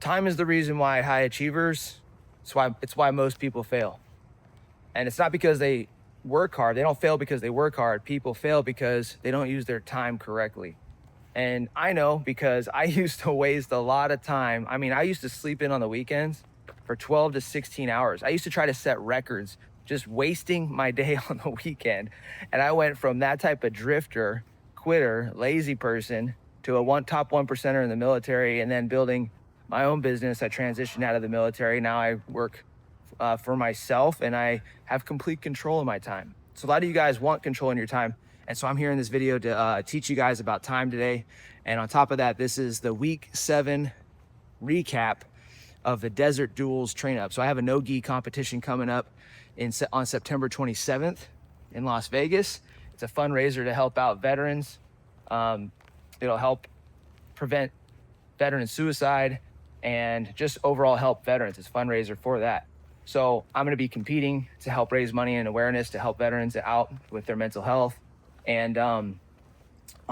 Time is the reason why high achievers, it's why most people fail. And it's not because they work hard. They don't fail because they work hard. People fail because they don't use their time correctly. And I know because I used to waste a lot of time. I mean, I used to sleep in on the weekends for 12 to 16 hours. I used to try to set records, just wasting my day on the weekend. And I went from that type of drifter, quitter, lazy person to a top 1%er in the military, and then building my own business. I transitioned out of the military. Now I work for myself, and I have complete control of my time. So a lot of you guys want control in your time. And so I'm here in this video to teach you guys about time today. And on top of that, this is the week 7 recap of the Desert Duels train up. So I have a no-gi competition coming up on September 27th in Las Vegas. It's a fundraiser to help out veterans. It'll help prevent veteran suicide and just overall help veterans. It's a fundraiser for that. So I'm going to be competing to help raise money and awareness to help veterans out with their mental health. And on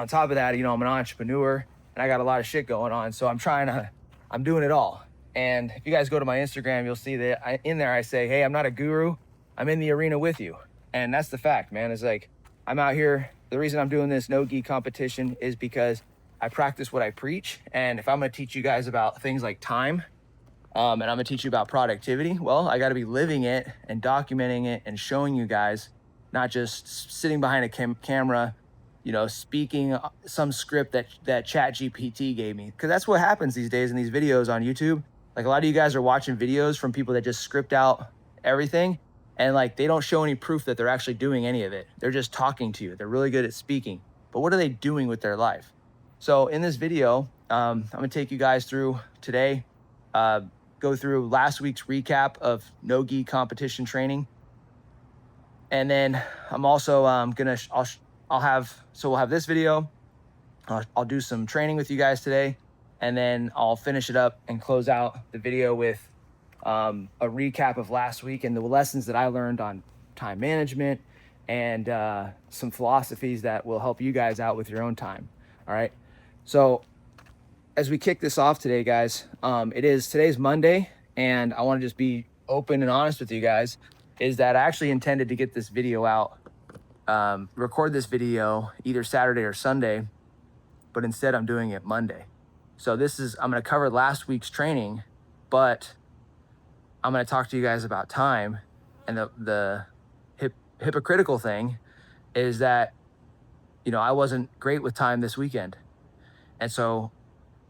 top of that, I'm an entrepreneur and I got a lot of shit going on. So I'm doing it all. And if you guys go to my Instagram, you'll see that in there I say, hey, I'm not a guru. I'm in the arena with you. And that's the fact, man. It's like, I'm out here. The reason I'm doing this no-gi competition is because I practice what I preach. And if I'm going to teach you guys about things like time, and I'm gonna teach you about productivity, well, I gotta be living it and documenting it and showing you guys, not just sitting behind a camera, speaking some script that ChatGPT gave me. Because that's what happens these days in these videos on YouTube. Like, a lot of you guys are watching videos from people that just script out everything, and like they don't show any proof that they're actually doing any of it. They're just talking to you. They're really good at speaking, but what are they doing with their life? So in this video, I'm gonna take you guys through today, go through last week's recap of no-gi competition training. And then I'm also we'll have this video. I'll do some training with you guys today, and then I'll finish it up and close out the video with a recap of last week and the lessons that I learned on time management and some philosophies that will help you guys out with your own time. All right. So as we kick this off today, guys, today's Monday, and I want to just be open and honest with you guys, is that I actually intended to get this video out, record this video either Saturday or Sunday, but instead I'm doing it Monday. So I'm going to cover last week's training, but I'm going to talk to you guys about time. And the hypocritical thing is that, I wasn't great with time this weekend. And so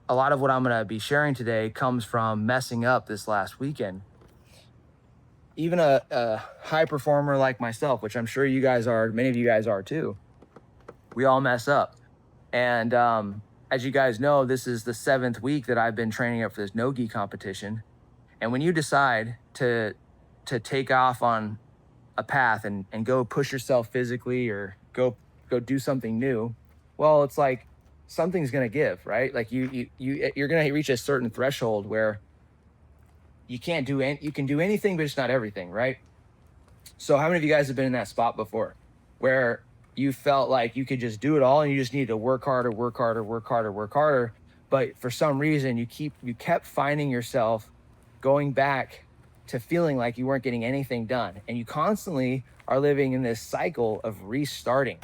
a lot of what I'm going to be sharing today comes from messing up this last weekend. Even a high performer like myself, which I'm sure you guys are, many of you guys are too, we all mess up. And as you guys know, this is the 7th week that I've been training up for this no-gi competition. And when you decide to take off on a path and go push yourself physically or go do something new, well, it's like, something's going to give, right? Like you're going to reach a certain threshold where you can do anything, but it's not everything, right? So how many of you guys have been in that spot before where you felt like you could just do it all and you just need to work harder, but for some reason you kept finding yourself going back to feeling like you weren't getting anything done, and you constantly are living in this cycle of restarting.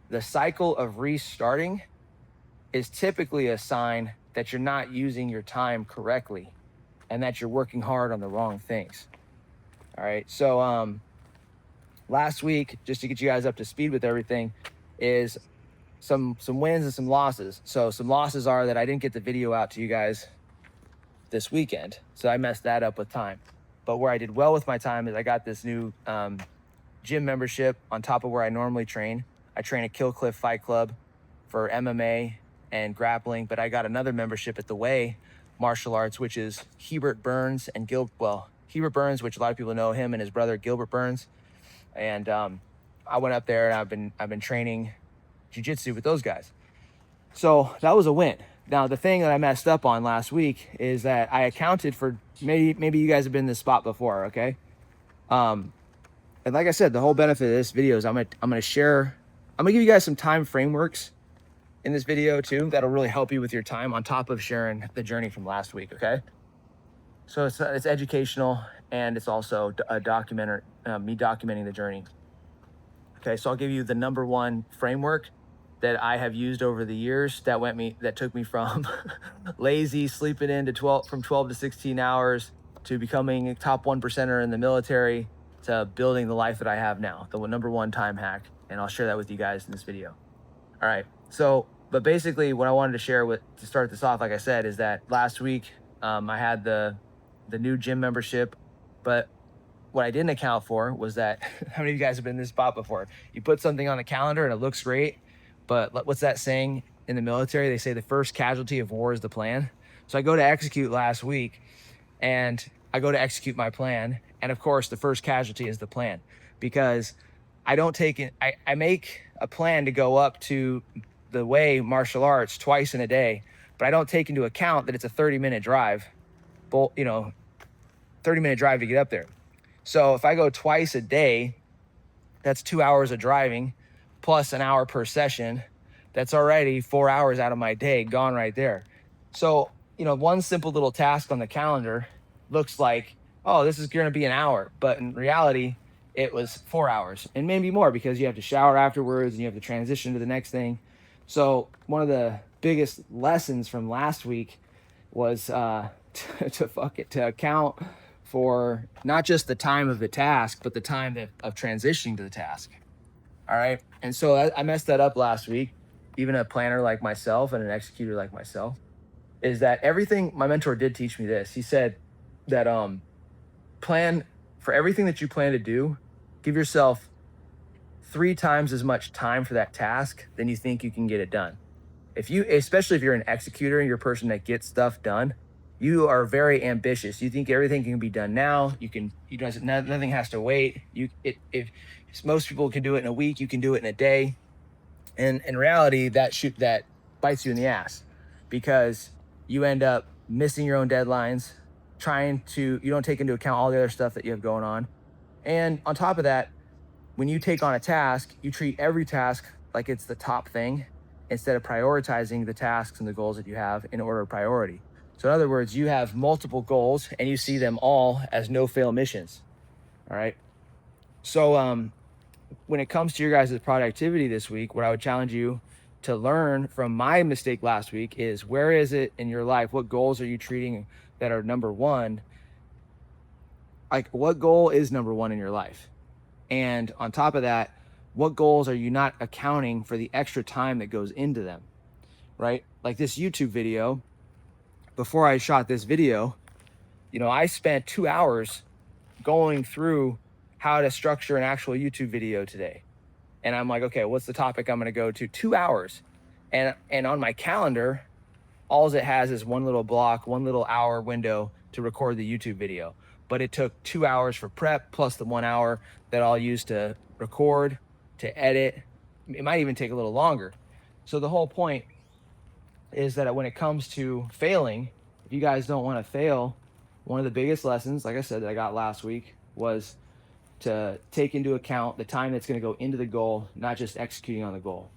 The cycle of restarting is typically a sign that you're not using your time correctly and that you're working hard on the wrong things. All right. So last week, just to get you guys up to speed with everything, is some wins and some losses. So some losses are that I didn't get the video out to you guys this weekend. So I messed that up with time. But where I did well with my time is I got this new gym membership on top of where I normally train. I train at Kill Cliff Fight Club for MMA and grappling, but I got another membership at the Way Martial Arts, which is Hebert Burns and Hebert Burns, which a lot of people know him, and his brother Gilbert Burns. And I went up there and I've been training jiu-jitsu with those guys. So that was a win. Now the thing that I messed up on last week is that I accounted for, maybe you guys have been in this spot before, okay? And like I said, the whole benefit of this video is I'm gonna give you guys some time frameworks in this video too that'll really help you with your time on top of sharing the journey from last week. Okay. So it's educational, and it's also a documentary, me documenting the journey. Okay. So I'll give you the number one framework that I have used over the years that took me from lazy sleeping in to 12 to 16 hours to becoming a top 1%er in the military to building the life that I have now, the number one time hack. And I'll share that with you guys in this video. All right. So, but basically what I wanted to share to start this off, like I said, is that last week I had the new gym membership, but what I didn't account for was that how many of you guys have been in this spot before? You put something on the calendar and it looks great, but what's that saying in the military? They say the first casualty of war is the plan. So I go to execute last week, and I go to execute my plan, and of course the first casualty is the plan, because I don't take it. I make a plan to go up to the way martial arts twice in a day, but I don't take into account that it's a 30-minute drive, 30-minute drive to get up there. So if I go twice a day, that's 2 hours of driving plus an hour per session. That's already 4 hours out of my day gone right there. So, one simple little task on the calendar looks like, oh, this is going to be an hour. But in reality, it was 4 hours and maybe more, because you have to shower afterwards and you have to transition to the next thing. So one of the biggest lessons from last week was to account for not just the time of the task, but the time of transitioning to the task. All right. And so I messed that up last week. Even a planner like myself and an executor like myself, is that everything my mentor did teach me this. He said that plan for everything that you plan to do, give yourself 3 times as much time for that task than you think you can get it done. Especially if you're an executor and you're a person that gets stuff done, you are very ambitious. You think everything can be done now. Nothing has to wait. If most people can do it in a week, you can do it in a day. And in reality, that bites you in the ass, because you end up missing your own deadlines, you don't take into account all the other stuff that you have going on. And on top of that, when you take on a task, you treat every task like it's the top thing, instead of prioritizing the tasks and the goals that you have in order of priority. So in other words, you have multiple goals and you see them all as no fail missions. All right. So when it comes to your guys' productivity this week, what I would challenge you to learn from my mistake last week is, where is it in your life? What goals are you treating that are number one? Like, what goal is number one in your life? And on top of that, what goals are you not accounting for the extra time that goes into them, right? Like this YouTube video, before I shot this video, I spent 2 hours going through how to structure an actual YouTube video today. And I'm like, okay, what's the topic I'm going to go to? 2 hours. And on my calendar, all it has is one little block, one little hour window to record the YouTube video. But it took 2 hours for prep, plus the 1 hour that I'll use to record, to edit. It might even take a little longer. So the whole point is that when it comes to failing, if you guys don't want to fail, one of the biggest lessons, like I said, that I got last week was to take into account the time that's going to go into the goal, not just executing on the goal.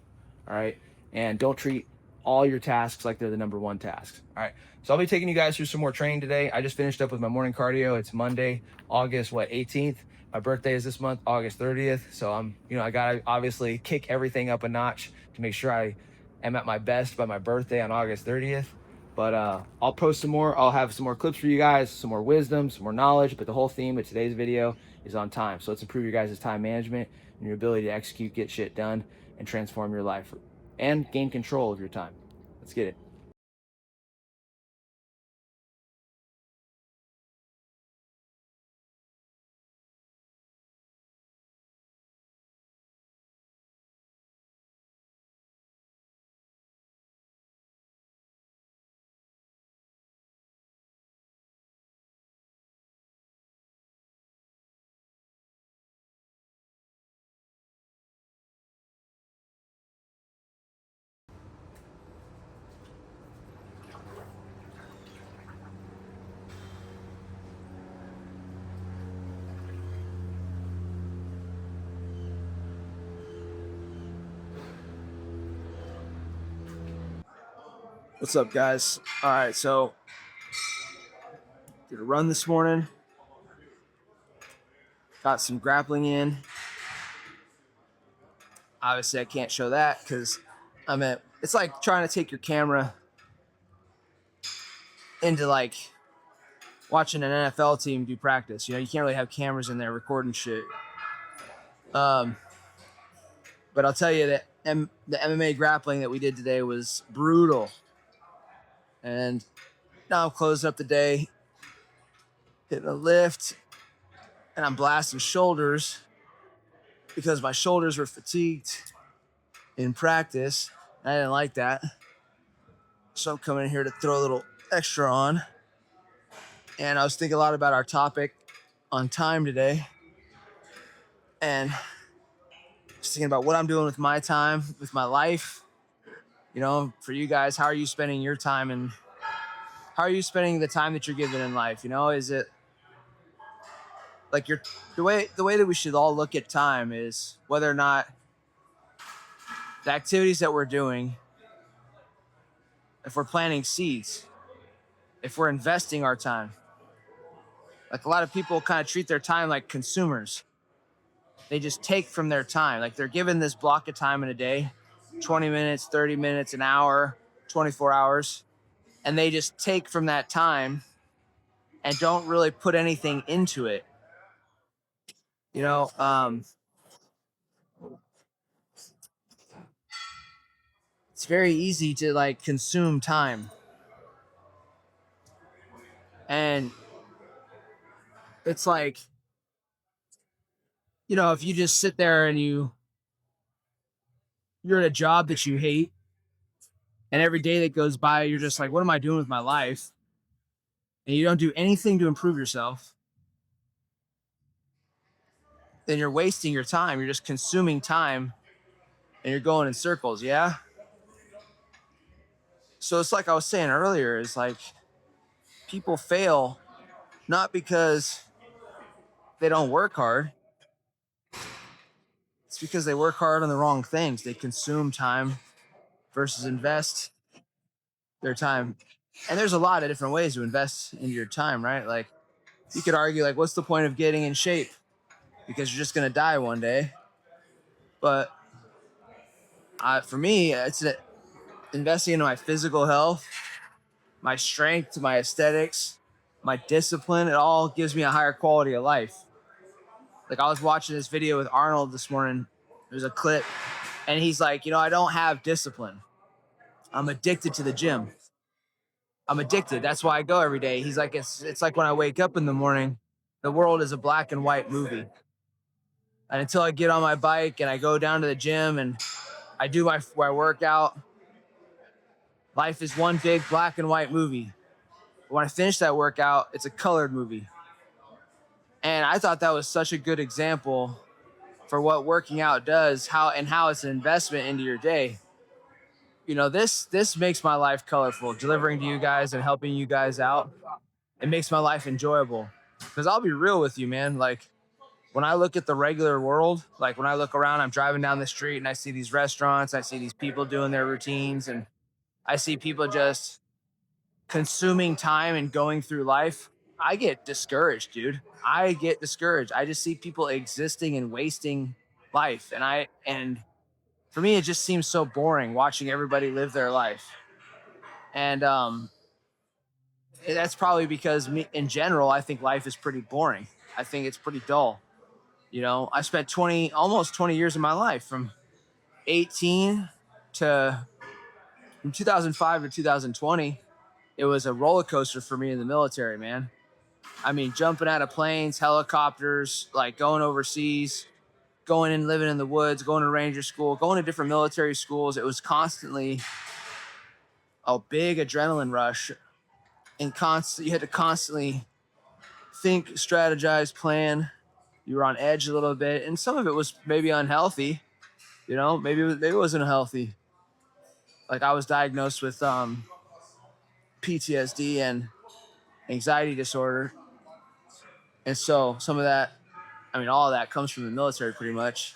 All right. And don't treat all your tasks like they're the number one tasks. All right. So I'll be taking you guys through some more training today. I just finished up with my morning cardio. It's Monday, August 18th. My birthday is this month, August 30th. So I gotta obviously kick everything up a notch to make sure I am at my best by my birthday on August 30th. But I'll post some more. I'll have some more clips for you guys, some more wisdom, some more knowledge. But the whole theme of today's video is on time. So let's improve your guys' time management and your ability to execute, get shit done, and transform your life and gain control of your time. Let's get it. What's up, guys? All right, so did a run this morning. Got some grappling in. Obviously, I can't show that because it's like trying to take your camera into like watching an NFL team do practice. You can't really have cameras in there recording shit. But I'll tell you that the MMA grappling that we did today was brutal. And now I'm closing up the day, hitting a lift, and I'm blasting shoulders because my shoulders were fatigued in practice. I didn't like that. So I'm coming in here to throw a little extra on. And I was thinking a lot about our topic on time today. And just thinking about what I'm doing with my time, with my life. For you guys, how are you spending your time, and how are you spending the time that you're given in life? Is it like the way that we should all look at time is whether or not the activities that we're doing, if we're planting seeds, if we're investing our time. Like a lot of people kind of treat their time like consumers. They just take from their time. Like they're given this block of time in a day, 20 minutes, 30 minutes, an hour, 24 hours. And they just take from that time and don't really put anything into it. You know, it's very easy to like consume time. And it's like, if you just sit there and you're at a job that you hate, and every day that goes by, you're just like, what am I doing with my life? And you don't do anything to improve yourself, then you're wasting your time. You're just consuming time and you're going in circles. Yeah. So it's like I was saying earlier, is like people fail not because they don't work hard. It's because they work hard on the wrong things. They consume time versus invest their time. And there's a lot of different ways to invest into your time, right? Like you could argue, like, what's the point of getting in shape? Because you're just going to die one day. But for me, it's investing into my physical health, my strength, my aesthetics, my discipline. It all gives me a higher quality of life. Like I was watching this video with Arnold this morning. There's a clip, and he's like, I don't have discipline. I'm addicted to the gym. I'm addicted. That's why I go every day. He's like, it's like when I wake up in the morning, the world is a black and white movie. And until I get on my bike and I go down to the gym and I do my workout, life is one big black and white movie. When I finish that workout, it's a colored movie. And I thought that was such a good example for what working out does, how it's an investment into your day. This makes my life colorful, delivering to you guys and helping you guys out. It makes my life enjoyable. Because I'll be real with you, man. Like when I look at the regular world, like when I look around, I'm driving down the street and I see these restaurants, I see these people doing their routines, and I see people just consuming time and going through life. I get discouraged, dude. I get discouraged. I just see people existing and wasting life. And for me, it just seems so boring watching everybody live their life. And that's probably because in general, I think life is pretty boring. I think it's pretty dull. I spent almost 20 years of my life from 18 to from 2005 to 2020. It was a roller coaster for me in the military, man. I mean, jumping out of planes, helicopters, like going overseas, going and living in the woods, going to ranger school, going to different military schools. It was constantly a big adrenaline rush, and you had to constantly think, strategize, plan. You were on edge a little bit, and some of it was maybe unhealthy. Maybe it wasn't healthy. Like I was diagnosed with PTSD and anxiety disorder, and so some of that, all of that comes from the military, pretty much.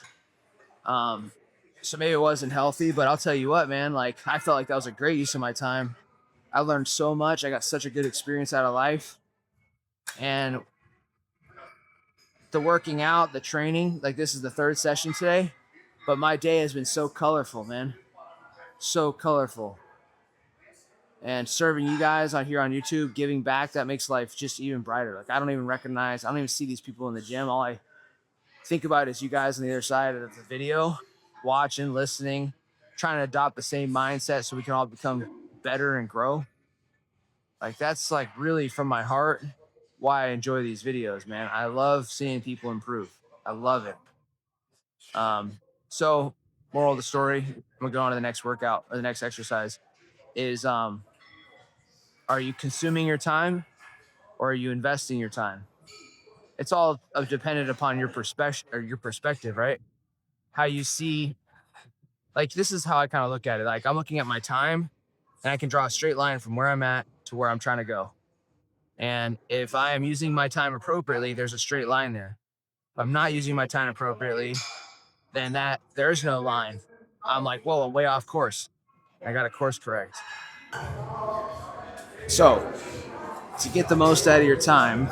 So maybe it wasn't healthy, but I'll tell you what, man. Like I felt like that was a great use of my time. I learned so much. I got such a good experience out of life. And the working out, the training, like this is the third session today, but my day has been so colorful, man. So colorful. And serving you guys on here on YouTube, giving back, that makes life just even brighter. Like I don't even see these people in the gym. All I think about is you guys on the other side of the video, watching, listening, trying to adopt the same mindset so we can all become better and grow. Like that's like really from my heart why I enjoy these videos, man. I love seeing people improve. I love it. So moral of the story, I'm gonna go on to the next workout or the next exercise is are you consuming your time or are you investing your time? It's all dependent upon your perspective, right? How you see, like this is how I kind of look at it. Like I'm looking at my time and I can draw a straight line from where I'm at to where I'm trying to go. And if I am using my time appropriately, there's a straight line there. If I'm not using my time appropriately, then there's no line. I'm like, whoa, I'm way off course. I got to course correct. So, to get the most out of your time,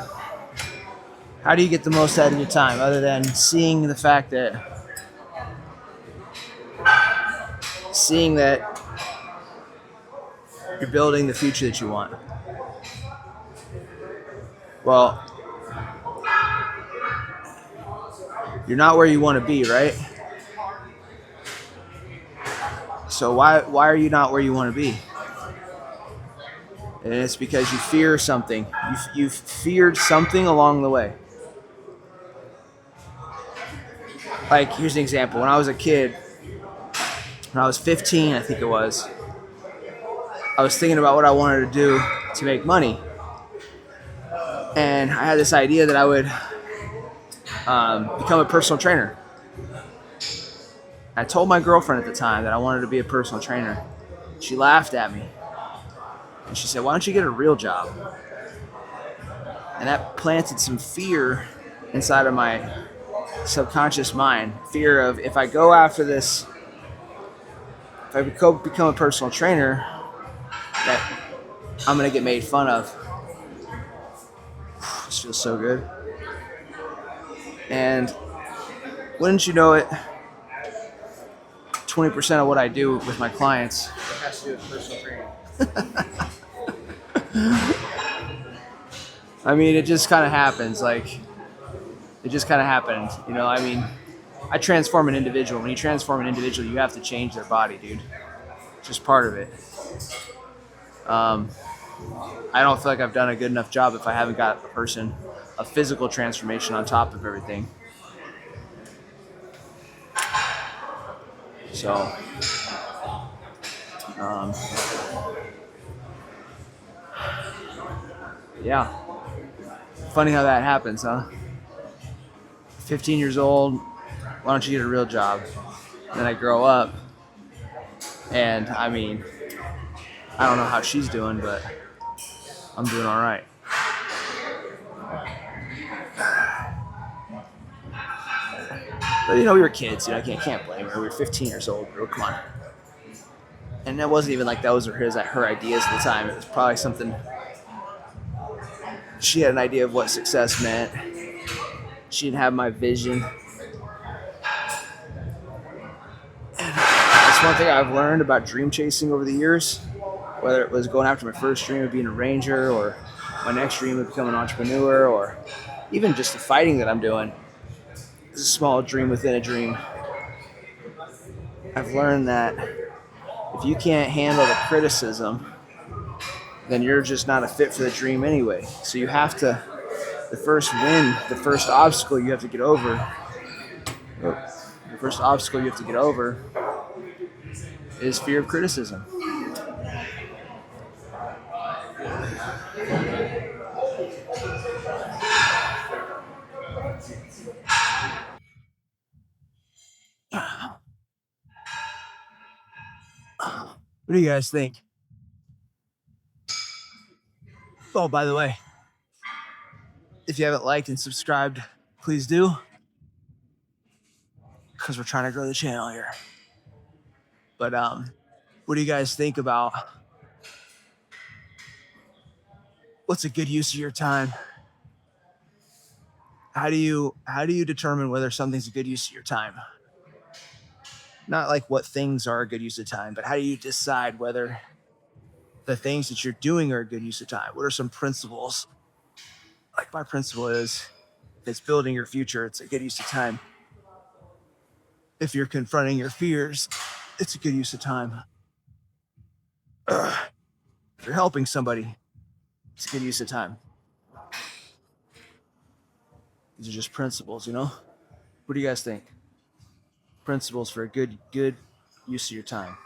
how do you get the most out of your time other than seeing that you're building the future that you want? Well, you're not where you want to be, right? So why are you not where you want to be? And it's because you fear something. You've feared something along the way. Like here's an example. When I was a kid, when I was 15, I think it was, I was thinking about what I wanted to do to make money. And I had this idea that I would become a personal trainer. I told my girlfriend at the time that I wanted to be a personal trainer. She laughed at me. And she said, why don't you get a real job? And that planted some fear inside of my subconscious mind. Fear of if I go after this, if I become a personal trainer, that I'm going to get made fun of. This feels so good. And wouldn't you know it, 20% of what I do with my clients has to do with personal training. I mean, it just kind of happens. Like, it just kind of happened. You know, I mean, I transform an individual. When you transform an individual, you have to change their body, dude. It's just part of it. I don't feel like I've done a good enough job if I haven't got a physical transformation on top of everything. So, yeah. Funny how that happens, huh? 15 years old, why don't you get a real job? And then I grow up, and I mean, I don't know how she's doing, but I'm doing all right. But you know, we were kids. You know, I can't blame her. We were 15 years old, bro. Come on. And it wasn't even like those were her ideas at the time. It was probably something. She had an idea of what success meant. She didn't have my vision. That's one thing I've learned about dream chasing over the years. Whether it was going after my first dream of being a ranger, or my next dream of becoming an entrepreneur, or even just the fighting that I'm doing. It's a small dream within a dream. I've learned that if you can't handle the criticism, then you're just not a fit for the dream anyway. So you have to, the first obstacle you have to get over, is fear of criticism. What do you guys think? Oh, by the way, if you haven't liked and subscribed, please do. Because we're trying to grow the channel here. But what do you guys think about What's a good use of your time? How do you determine whether something's a good use of your time? Not like what things are a good use of time, but how do you decide whether the things that you're doing are a good use of time? What are some principles? Like my principle is, if it's building your future, it's a good use of time. If you're confronting your fears, it's a good use of time. If you're helping somebody, it's a good use of time. These are just principles, you know? What do you guys think? Principles for a good use of your time.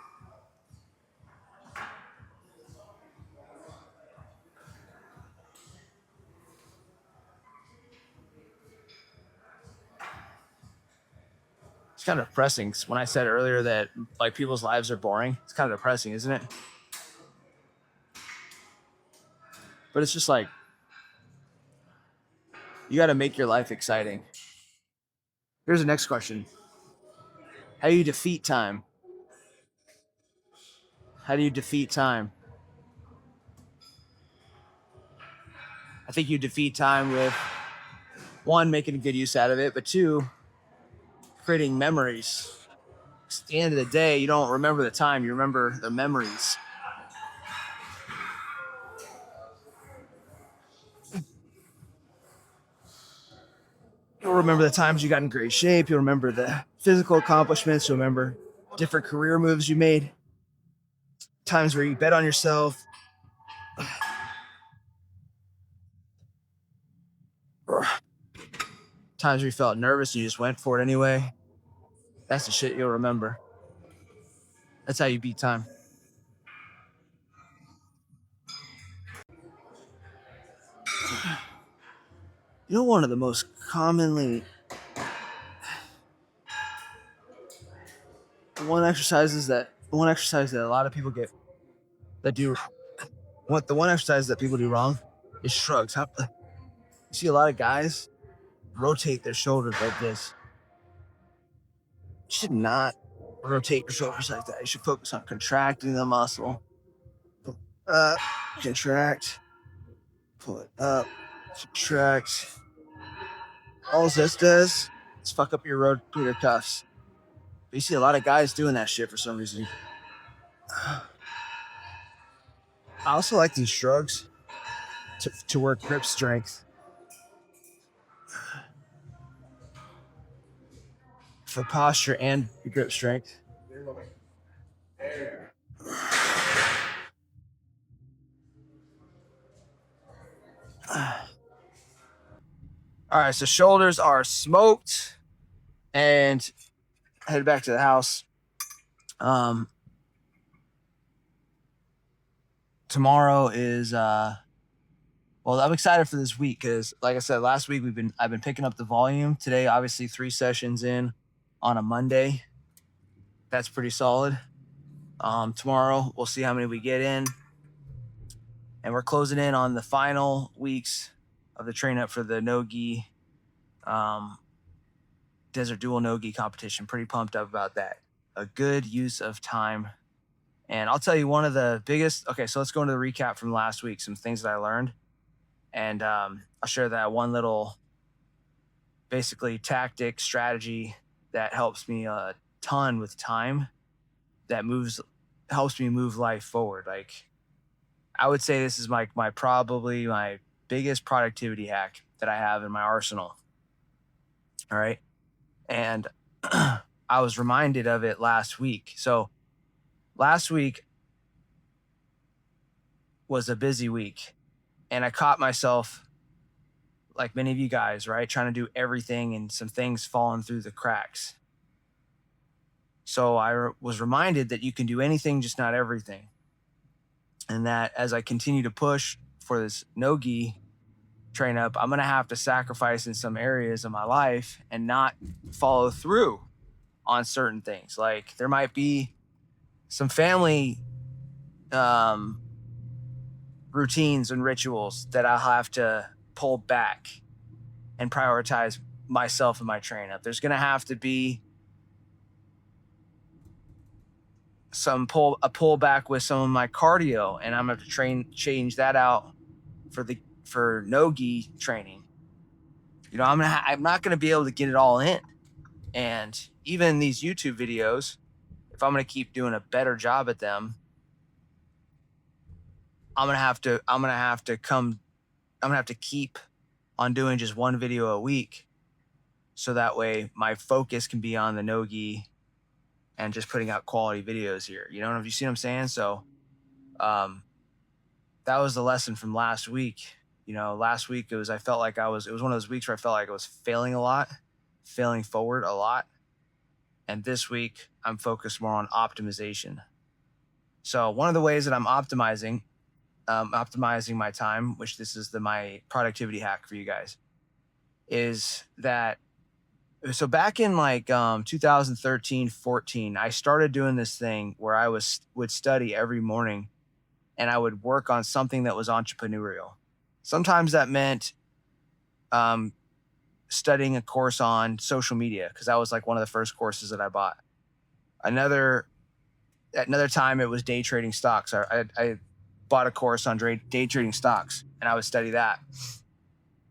It's kind of depressing. When I said earlier that like people's lives are boring, it's kind of depressing, isn't it? But it's just like you got to make your life exciting. Here's the next question: how do you defeat time? How do you defeat time? I think you defeat time with one, making a good use out of it, but two, creating memories. At the end of the day, you don't remember the time, you remember the memories. You'll remember the times you got in great shape. You'll remember the physical accomplishments. You'll remember different career moves you made, times where you bet on yourself, times where you felt nervous and you just went for it anyway. That's the shit you'll remember. That's how you beat time. You know, one of the most commonly one exercise that a lot of people get that do what the one exercise that people do wrong is shrugs. You see a lot of guys rotate their shoulders like this. You should not rotate your shoulders like that. You should focus on contracting the muscle. Contract, pull it up, contract. All this does is fuck up your rotator cuffs. But you see a lot of guys doing that shit for some reason. I also like these shrugs to work grip strength. For posture and grip strength. All right, so shoulders are smoked, and head back to the house. Tomorrow is well, I'm excited for this week because, like I said, last week I've been picking up the volume. Today, obviously, 3 sessions in on a Monday. That's pretty solid. Tomorrow we'll see how many we get in, and we're closing in on the final weeks of the train up for the no-gi Desert Dual no-gi competition. Pretty pumped up about that. A good use of time. And I'll tell you one of the biggest. Okay, so let's go into the recap from last week. Some things that I learned, and I'll share that one little, basically tactic strategy that helps me a ton with time. That helps me move life forward. Like I would say this is probably my biggest productivity hack that I have in my arsenal. All right. And I was reminded of it last week. So last week was a busy week, and I caught myself, like many of you guys, right, trying to do everything and some things falling through the cracks. So I was reminded that you can do anything, just not everything. And that as I continue to push for this no-gi train up, I'm going to have to sacrifice in some areas of my life and not follow through on certain things. Like there might be some family routines and rituals that I'll have to pull back and prioritize myself and my train up. There's going to have to be a pullback with some of my cardio, and I'm going to change that out for no-gi training, I'm not gonna be able to get it all in. And even these YouTube videos, if I'm gonna keep doing a better job at them, I'm gonna have to keep on doing just one video a week, so that way my focus can be on the no-gi and just putting out quality videos here. You see what I'm saying? So um that was the lesson from last week. Last week it was one of those weeks where I felt like I was failing forward a lot. And this week I'm focused more on optimization. So one of the ways that I'm optimizing my time, which this is my productivity hack for you guys, is that so back in like 2013, 14, I started doing this thing where would study every morning, and I would work on something that was entrepreneurial. Sometimes that meant studying a course on social media, because that was like one of the first courses that I bought. Another time it was day trading stocks. I bought a course on day trading stocks, and I would study that.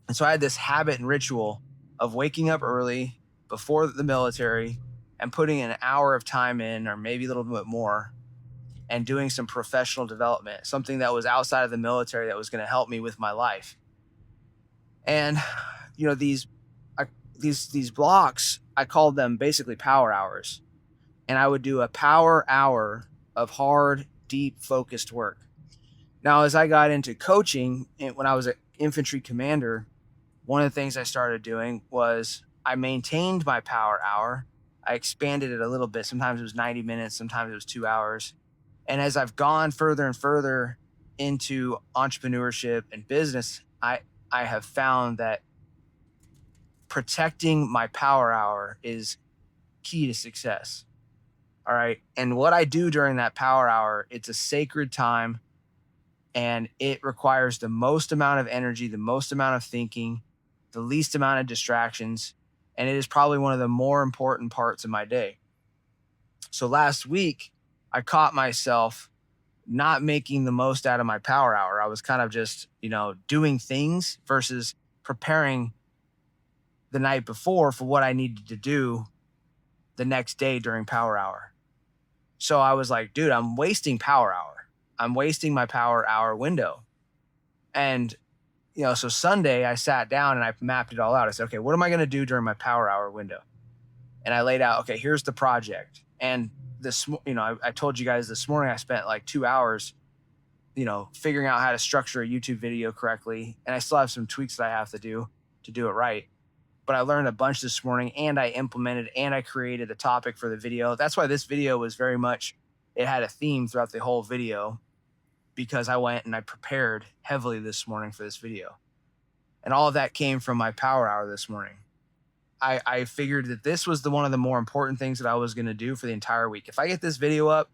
And so I had this habit and ritual of waking up early before the military and putting an hour of time in, or maybe a little bit more, and doing some professional development, something that was outside of the military that was going to help me with my life. And these blocks, I called them basically power hours. And I would do a power hour of hard, deep, focused work. Now, as I got into coaching, when I was an infantry commander, one of the things I started doing was I maintained my power hour. I expanded it a little bit. Sometimes it was 90 minutes, sometimes it was 2 hours. And as I've gone further and further into entrepreneurship and business, I have found that protecting my power hour is key to success. All right. And what I do during that power hour, it's a sacred time, and it requires the most amount of energy, the most amount of thinking, the least amount of distractions. And it is probably one of the more important parts of my day. So last week, I caught myself not making the most out of my power hour. I was kind of just, doing things versus preparing the night before for what I needed to do the next day during power hour. So I was like, dude, I'm wasting power hour. I'm wasting my power hour window. And, so Sunday I sat down and I mapped it all out. I said, okay, what am I going to do during my power hour window? And I laid out, okay, here's the project. And I told you guys this morning, I spent like 2 hours, figuring out how to structure a YouTube video correctly. And I still have some tweaks that I have to do it right. But I learned a bunch this morning, and I implemented and I created the topic for the video. That's why this video was it had a theme throughout the whole video, because I went and I prepared heavily this morning for this video. And all of that came from my power hour this morning. I figured that this was one of the more important things that I was going to do for the entire week. If I get this video up,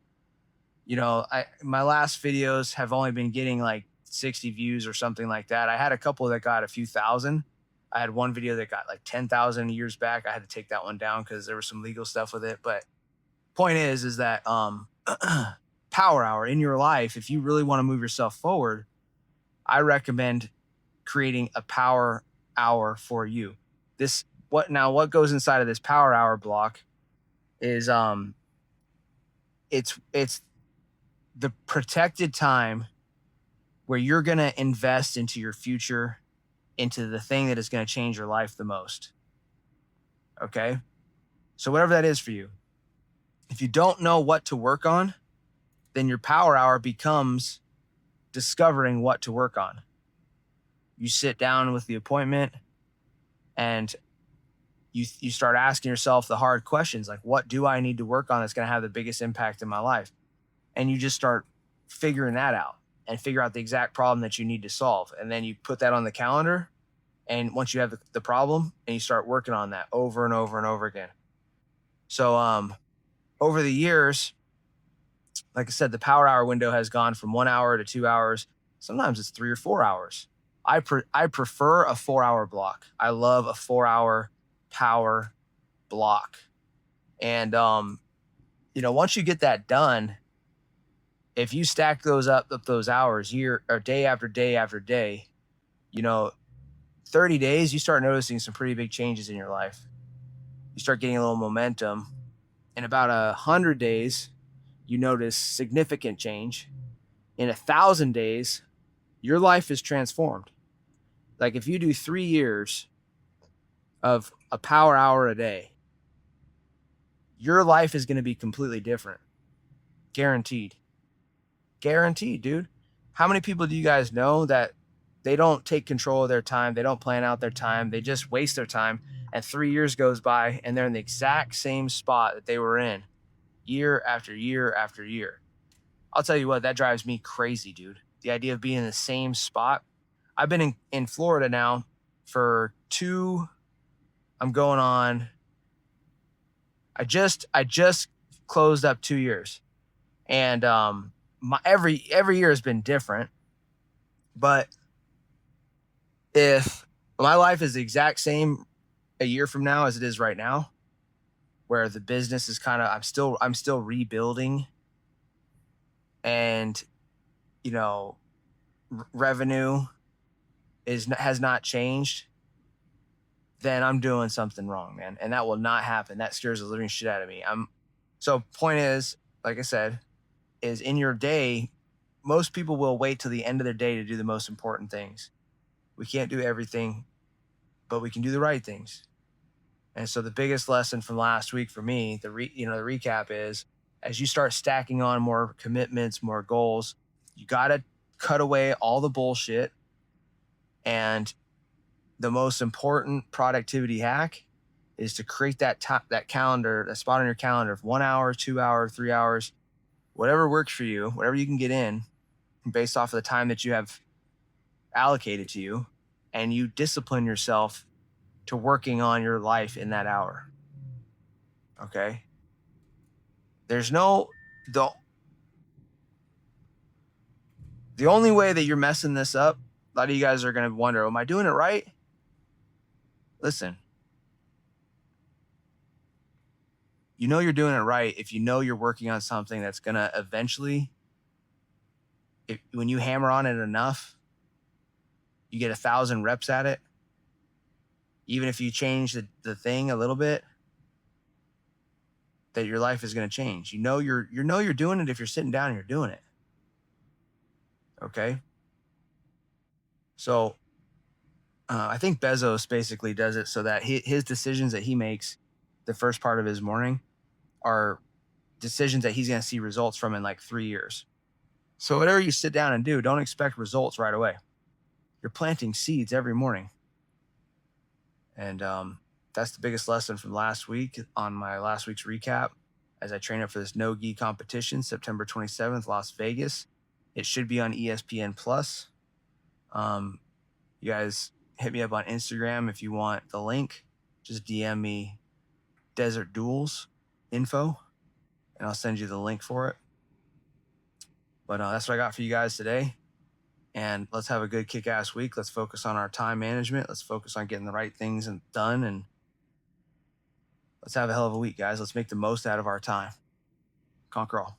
my last videos have only been getting like 60 views or something like that. I had a couple that got a few thousand. I had one video that got like 10,000 years back. I had to take that one down because there was some legal stuff with it. But point is that power hour in your life, if you really want to move yourself forward, I recommend creating a power hour for you. What goes inside of this power hour block is it's the protected time where you're going to invest into your future, into the thing that is going to change your life the most. Okay? So whatever that is for you. If you don't know what to work on, then your power hour becomes discovering what to work on. You sit down with the appointment and you start asking yourself the hard questions, like, what do I need to work on that's going to have the biggest impact in my life? And you just start figuring that out and figure out the exact problem that you need to solve. And then you put that on the calendar. And once you have the problem, and you start working on that over and over and over again. So over the years, like I said, the power hour window has gone from 1 hour to 2 hours. Sometimes it's 3 or 4 hours. I prefer a 4-hour block. I love a 4-hour power block. And, once you get that done, if you stack those hours day after day after day, you know, 30 days, you start noticing some pretty big changes in your life. You start getting a little momentum. In about 100 days, you notice significant change. In 1,000 days, your life is transformed. Like if you do 3 years of a power hour a day, your life is going to be completely different. Guaranteed. Guaranteed, dude. How many people do you guys know that they don't take control of their time? They don't plan out their time. They just waste their time. And 3 years goes by and they're in the exact same spot that they were in year after year after year. I'll tell you what, that drives me crazy, dude. The idea of being in the same spot. I've been in Florida now for I'm going on, I just closed up 2 years. And my every year has been different. But if my life is the exact same a year from now as it is right now, where the business is kind of I'm still rebuilding, and you know, revenue has not changed, then I'm doing something wrong, man. And that will not happen. That scares the living shit out of me. So point is, like I said, is in your day, most people will wait till the end of their day to do the most important things. We can't do everything, but we can do the right things. And so the biggest lesson from last week for me, the recap is, as you start stacking on more commitments, more goals, you got to cut away all the bullshit. And the most important productivity hack is to create that calendar, that spot on your calendar of 1 hour, 2 hour, 3 hours, whatever works for you, whatever you can get in based off of the time that you have allocated to you, and you discipline yourself to working on your life in that hour. Okay. There's no, the only way that you're messing this up, a lot of you guys are going to wonder, am I doing it right? Listen, you know you're doing it right if you know you're working on something that's going to eventually, when you hammer on it enough, you get 1,000 reps at it. Even if you change the thing a little bit, that your life is going to change. You know you're doing it if you're sitting down and you're doing it. Okay. So I think Bezos basically does it so that his decisions that he makes the first part of his morning are decisions that he's going to see results from in like 3 years. So whatever you sit down and do, don't expect results right away. You're planting seeds every morning. And that's the biggest lesson from last week on my last week's recap as I train up for this no-gi competition, September 27th, Las Vegas. It should be on ESPN Plus. You guys hit me up on Instagram if you want the link. Just DM me Desert Duels info, and I'll send you the link for it. But that's what I got for you guys today. And let's have a good kick-ass week. Let's focus on our time management. Let's focus on getting the right things done. And let's have a hell of a week, guys. Let's make the most out of our time. Conquer all.